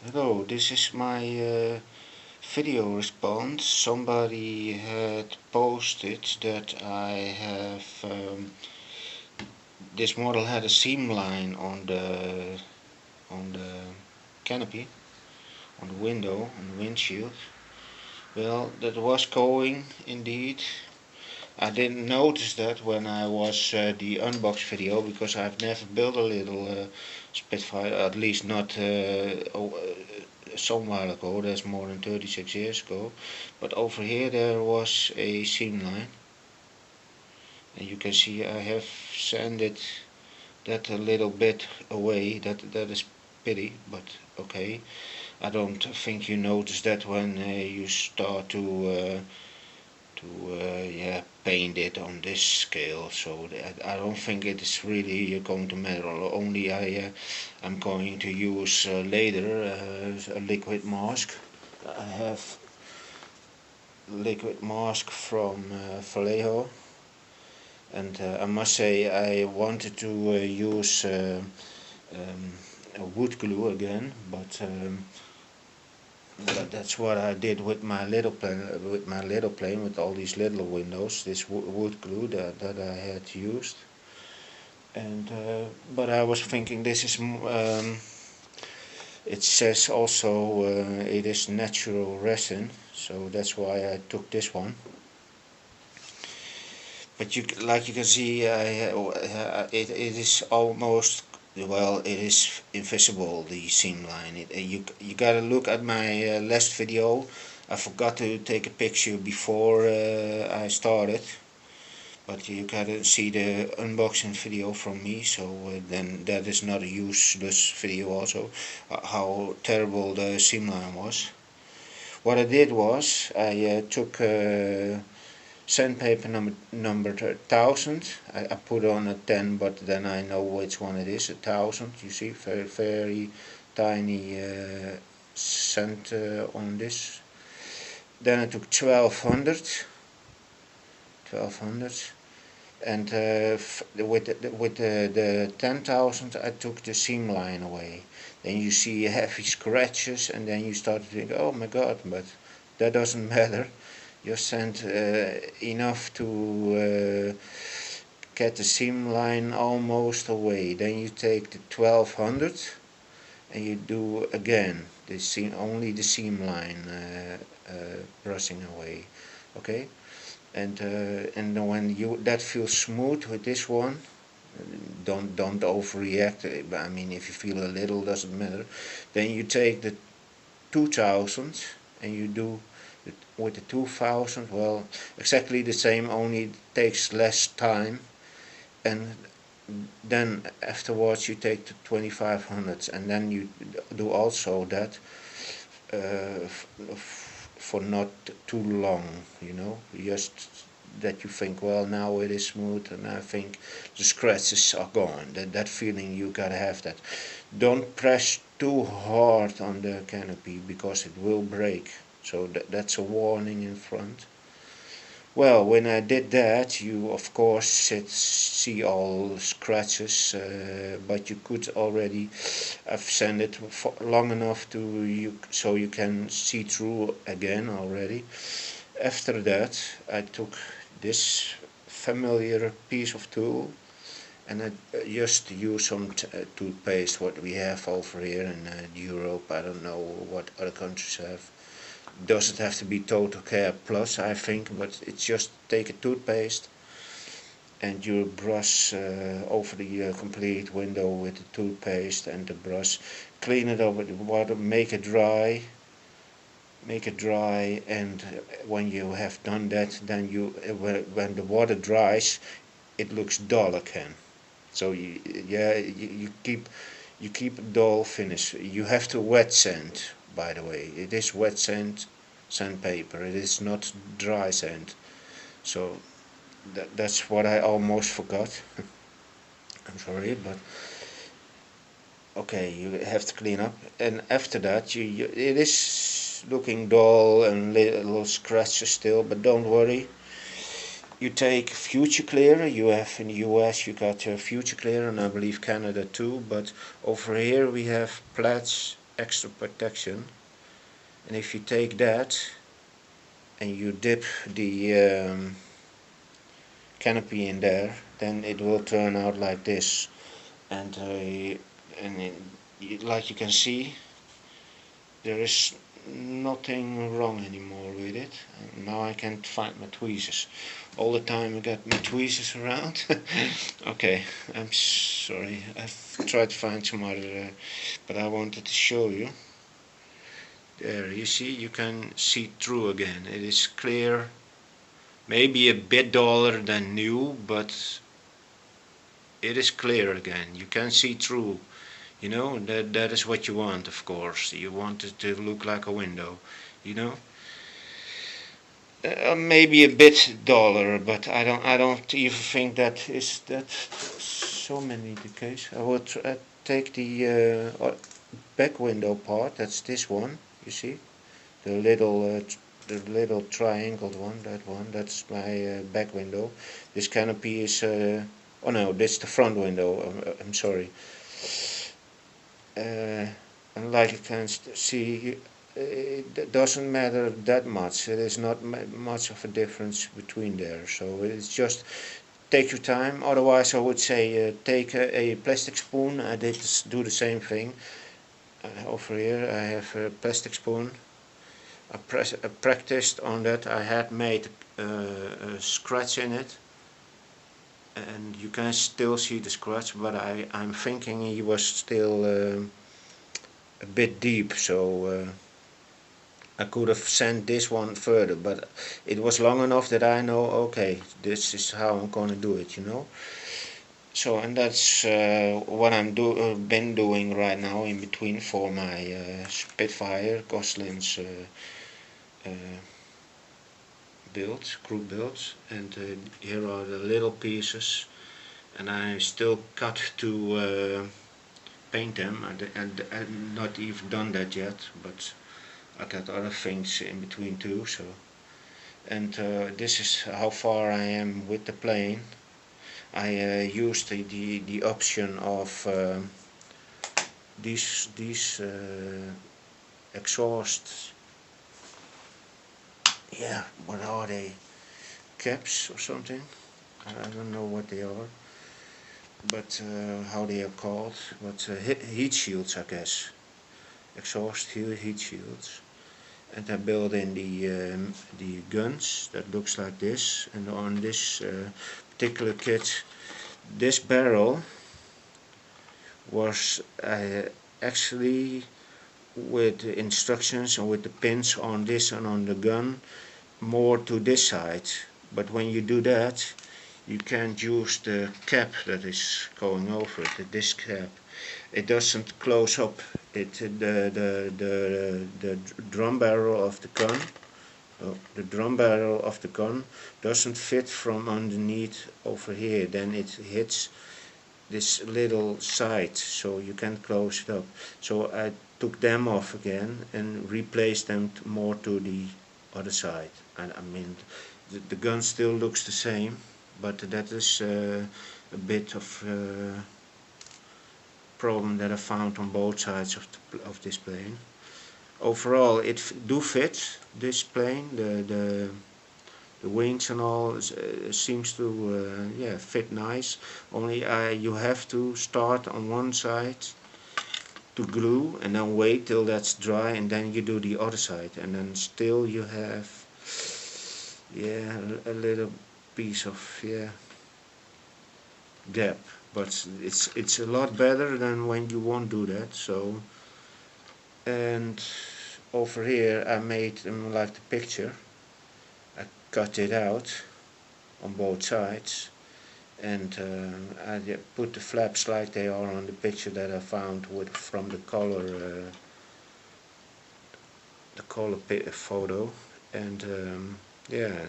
Hello, this is my video response. Somebody had posted that I have this model had a seam line on the canopy, on the window, on the windshield. Well, that was going indeed. I didn't notice that when I was the unbox video because I've never built a little Spitfire, at least not some while ago. That's more than 36 years ago. But over here there was a seam line, and you can see I have sanded that a little bit away. That is pity, but okay. I don't think you notice that when you start to yeah, paint it on this scale, so I don't think it is really going to matter. Only I'm going to use later a liquid mask. I have liquid mask from Vallejo, and I must say I wanted to use a wood glue again, but that's what I did with my little plane with all these little windows. This wood glue that I had used, and but I was thinking this is it says also it is natural resin, so that's why I took this one. But like you can see, it is almost, well, it is invisible, the seam line. You gotta look at my last video. I forgot to take a picture before I started, but you gotta see the unboxing video from me, so then that is not a useless video also, how terrible the seam line was. What I did was I took sandpaper number 1000. I put on a 10, but then I know which one it is. 1000. You see, very tiny sand on this. Then I took 1200, and with the 10,000 I took the seam line away. Then you see heavy scratches, and then you start to think, oh my god, but that doesn't matter. You send enough to get the seam line almost away. Then you take the 1200 and you do again the seam, only the seam line brushing away. Okay, and when you that feels smooth with this one, don't overreact. I mean, if you feel a little, doesn't matter. Then you take the 2000 and you do with the 2000, well, exactly the same, only it takes less time. And then afterwards you take the 2500s, and then you do also that for not too long, you know, just that you think, well, now it is smooth, and I think the scratches are gone. That feeling, you gotta have that. Don't press too hard on the canopy because it will break. So that's a warning in front. Well, when I did that, you of course see all scratches, but you could already have sanded for long enough to you so you can see through again already. After that, I took this familiar piece of tool, and I just use some toothpaste, what we have over here in Europe. I don't know what other countries have. Doesn't have to be Total Care Plus, I think, but it's just take a toothpaste and you brush over the complete window with the toothpaste and the brush. Clean it up with water, make it dry, and when you have done that, then when the water dries, it looks dull again. So you keep a dull finish. You have to wet sand, by the way. It is wet sandpaper. It is not dry sand. So that's what I almost forgot. I'm sorry, but okay, you have to clean up. And after that, it is looking dull and little scratches still, but don't worry. You take Future Clear. You have in the US, you got Future Clear, and I believe Canada too. But over here we have extra protection, and if you take that and you dip the canopy in there, then it will turn out like this. And like you can see, there is nothing wrong anymore with it. And now I can't find my tweezers. All the time I got my tweezers around. Okay, I'm sorry. I've tried to find some other, but I wanted to show you. There, you see, you can see through again. It is clear, maybe a bit duller than new, but it is clear again. You can see through. You know, that is what you want, of course. You want it to look like a window, you know. Maybe a bit duller, but I don't even think that is that so many the case. I would take the back window part. That's this one. You see, the little triangled one. That one. That's my back window. This canopy is. Oh no, that's the front window. I'm sorry. And like you can see, it doesn't matter that much. There is not much of a difference between there. So it's just take your time. Otherwise, I would say take a plastic spoon. I did do the same thing. Over here, I have a plastic spoon. I practiced on that. I had made a scratch in it, and you can still see the scratch, but I'm thinking he was still a bit deep, so I could have sent this one further, but it was long enough that I know, okay, this is how I'm gonna do it, you know. So, and that's what I'm been doing right now in between for my Spitfire Gosselins builds, group builds, and here are the little pieces, and I still cut to paint them. I'm not even done that yet, but I got other things in between too. So, and this is how far I am with the plane. I used the option of these exhaust. Yeah, what are they? Caps or something? I don't know what they are, but how they are called. But heat shields, I guess. Exhaust heat shields. And I built in the guns that looks like this. And on this particular kit, this barrel was actually with the instructions and with the pins on this and on the gun more to this side, but when you do that you can't use the cap that is going over it, this cap. It doesn't close up. The drum barrel of the gun, doesn't fit from underneath over here. Then it hits this little side, so you can't close it up. So I took them off again and replaced them more to the other side. And I mean, the gun still looks the same, but that is a bit of problem that I found on both sides of this plane. Overall, it do fit this plane. The wings and all seems to yeah, fit nice. Only you have to start on one side to glue and then wait till that's dry, and then you do the other side, and then still you have, yeah, a little piece of, yeah, gap. But it's a lot better than when you won't do that. So, and over here I made them like the picture. I cut it out on both sides, and I put the flaps like they are on the picture that I found from the color photo. And yeah,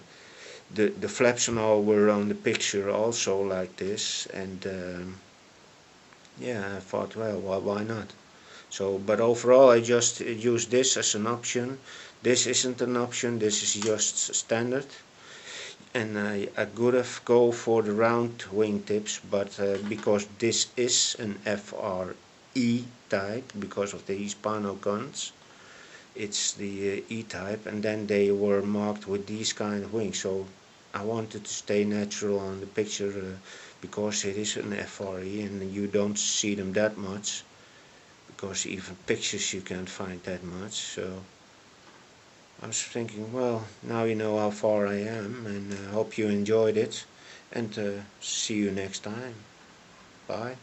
the flaps and all were on the picture also like this. And yeah, I thought, well, why not? So, but overall I just use this as an option. This isn't an option, this is just standard. And I could have go for the round wingtips, but because this is an FR E-type because of the Hispano guns. It's the E-type, and then they were marked with these kind of wings. So I wanted to stay natural on the picture because it is an FRE and you don't see them that much, because even pictures you can't find that much. So I was thinking, well, now you know how far I am, and I hope you enjoyed it, and see you next time. Bye.